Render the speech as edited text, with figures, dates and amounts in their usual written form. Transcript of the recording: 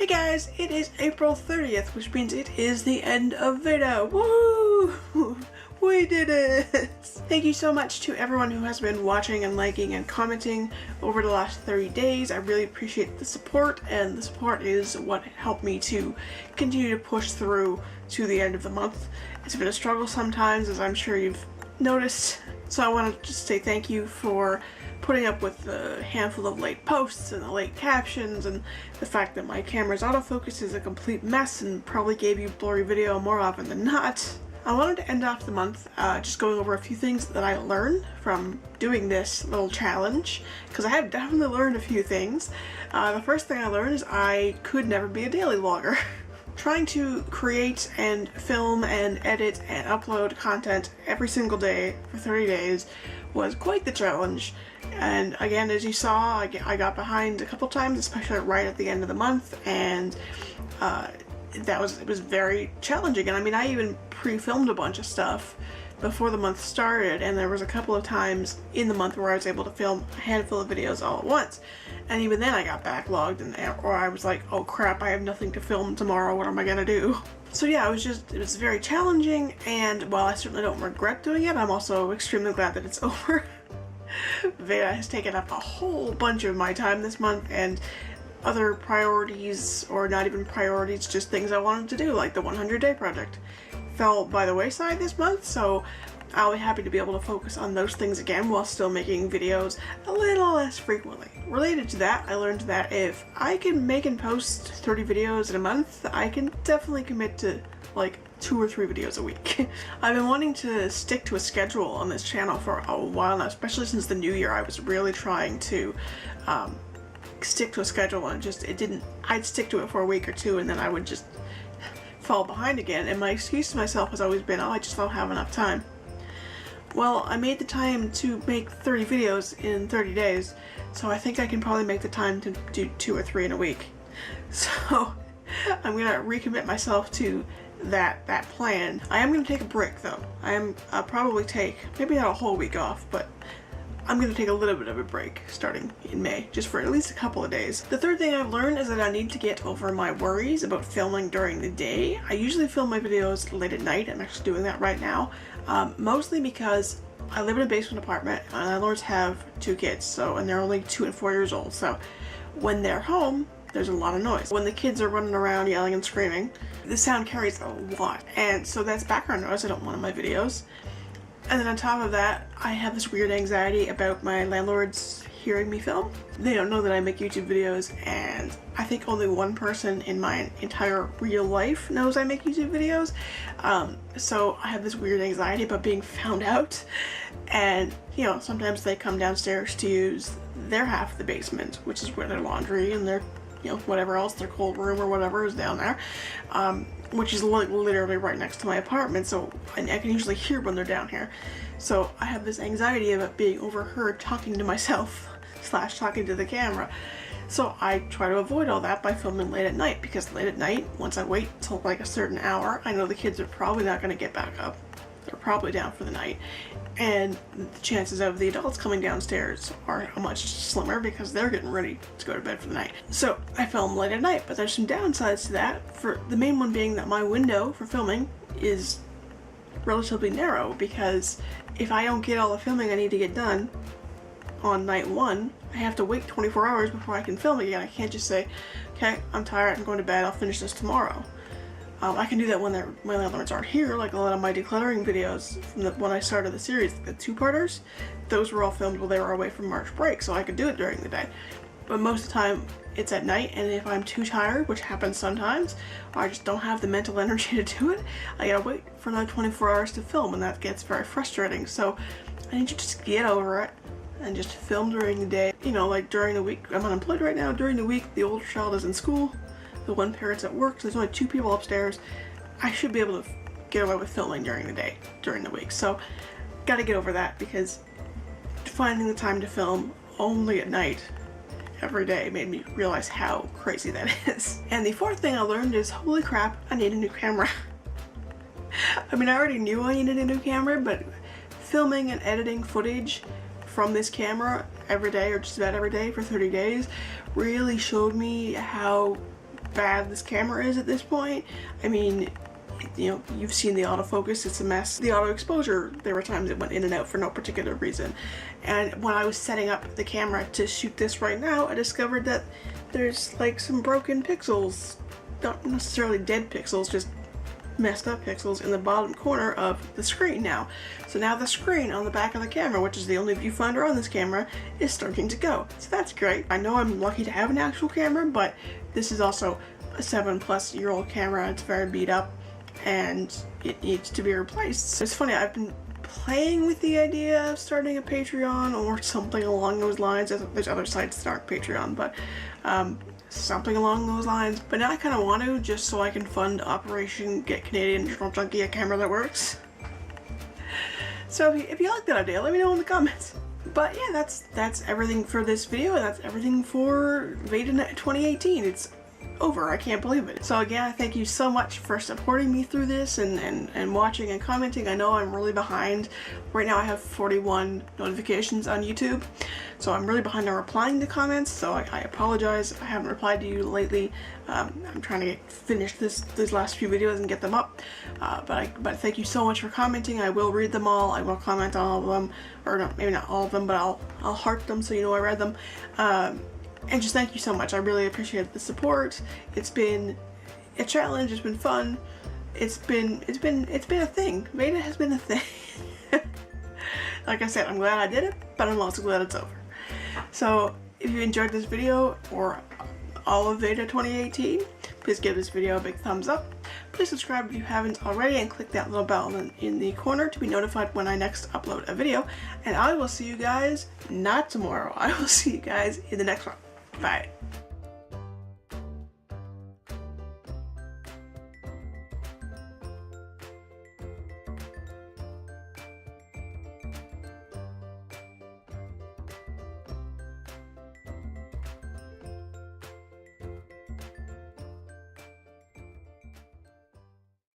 Hey guys, it is April 30th, which means it is the end of VEDA. Woo! We did it! Thank you so much to everyone who has been watching and liking and commenting over the last 30 days. I really appreciate the support, and the support is what helped me to continue to push through to the end of the month. It's been a struggle sometimes, as I'm sure you've noticed, so I want to just say thank you for putting up with the handful of late posts and the late captions and the fact that my camera's autofocus is a complete mess and probably gave you blurry video more often than not. I wanted to end off the month just going over a few things that I learned from doing this little challenge, because I have definitely learned a few things. The first thing I learned is I could never be a daily vlogger. Trying to create and film and edit and upload content every single day for 30 days was quite the challenge. And again, as you saw, I got behind a couple times, especially right at the end of the month, and it was very challenging. And I mean, I even pre-filmed a bunch of stuff before the month started, and there was a couple of times in the month where I was able to film a handful of videos all at once. And even then I got backlogged, or I was like, oh crap, I have nothing to film tomorrow, what am I gonna do? So yeah, it was very challenging, and while I certainly don't regret doing it, I'm also extremely glad that it's over. VEDA has taken up a whole bunch of my time this month, and other priorities, or not even priorities, just things I wanted to do, like the 100-day project, fell by the wayside this month, so I'll be happy to be able to focus on those things again while still making videos a little less frequently. Related to that, I learned that if I can make and post 30 videos in a month, I can definitely commit to like 2 or 3 videos a week. I've been wanting to stick to a schedule on this channel for a while now, especially since the new year. I was really trying to stick to a schedule, and I'd stick to it for a week or two and then I would just fall behind again, and my excuse to myself has always been, oh, I just don't have enough time. Well, I made the time to make 30 videos in 30 days, so I think I can probably make the time to do 2 or 3 in a week. So I'm gonna recommit myself to that plan. I am gonna take a break though. I'll probably take maybe not a whole week off, but I'm gonna take a little bit of a break starting in May, just for at least a couple of days. The third thing I've learned is that I need to get over my worries about filming during the day. I usually film my videos late at night. I'm actually doing that right now, mostly because I live in a basement apartment. My landlords have 2 kids, and they're only 2 and 4 years old, so when they're home, there's a lot of noise. When the kids are running around yelling and screaming, the sound carries a lot, and so that's background noise I don't want in my videos. And then on top of that, I have this weird anxiety about my landlords hearing me film. They don't know that I make YouTube videos, and I think only one person in my entire real life knows I make YouTube videos. So I have this weird anxiety about being found out. And, you know, sometimes they come downstairs to use their half of the basement, which is where their laundry and their, you know, whatever else, their cold room or whatever is down there. Which is literally right next to my apartment, so I can usually hear when they're down here. So I have this anxiety about being overheard talking to myself / talking to the camera. So I try to avoid all that by filming late at night, because late at night, once I wait till like a certain hour, I know the kids are probably not going to get back up. They're probably down for the night, and the chances of the adults coming downstairs are much slimmer because they're getting ready to go to bed for the night. So I film late at night, but there's some downsides to that. For the main one being that my window for filming is relatively narrow, because if I don't get all the filming I need to get done on night 1, I have to wait 24 hours before I can film again. I can't just say, okay, I'm tired, I'm going to bed, I'll finish this tomorrow. I can do that when my landlords aren't here, like a lot of my decluttering videos from when I started the series, the 2-parters, those were all filmed while they were away from March break, so I could do it during the day. But most of the time it's at night, and if I'm too tired, which happens sometimes, or I just don't have the mental energy to do it, I gotta wait for another 24 hours to film, and that gets very frustrating. So I need to just get over it and just film during the day. You know, like during the week, I'm unemployed right now. During the week, the older child is in school. The one parent's at work, so there's only 2 people upstairs. I should be able to get away with filming during the day, during the week. So, gotta get over that, because finding the time to film only at night every day made me realize how crazy that is. And the 4th thing I learned is, holy crap, I need a new camera. I mean, I already knew I needed a new camera, but filming and editing footage from this camera every day, or just about every day for 30 days, really showed me how bad this camera is at this point. I mean, you know, you've seen the autofocus, it's a mess. The auto exposure, there were times it went in and out for no particular reason. And when I was setting up the camera to shoot this right now, I discovered that there's like some broken pixels, not necessarily dead pixels, just messed up pixels in the bottom corner of the screen now. So now the screen on the back of the camera, which is the only viewfinder on this camera, is starting to go. So that's great. I know I'm lucky to have an actual camera, but this is also a 7+ year old camera. It's very beat up and it needs to be replaced. So it's funny, I've been playing with the idea of starting a Patreon or something along those lines. There's other sites that aren't Patreon, but something along those lines. But now I kind of want to, just so I can fund Operation Get Canadian Journal Junkie a camera that works. So if you like that idea, let me know in the comments. But yeah, that's everything for this video, and that's everything for VEDA 2018. It's over. I can't believe it. So again, I thank you so much for supporting me through this and watching and commenting. I know I'm really behind. Right now I have 41 notifications on YouTube, so I'm really behind on replying to comments, so I apologize if I haven't replied to you lately. I'm trying to finish these last few videos and get them up, but thank you so much for commenting. I will read them all. I will comment on all of them, or no, maybe not all of them, but I'll heart them so you know I read them. And just thank you so much. I really appreciate the support. It's been a challenge. It's been fun. It's been a thing. VEDA has been a thing. Like I said, I'm glad I did it, but I'm also glad it's over. So if you enjoyed this video or all of VEDA 2018, please give this video a big thumbs up. Please subscribe if you haven't already and click that little bell in the corner to be notified when I next upload a video. And I will see you guys, not tomorrow, I will see you guys in the next one. Bye.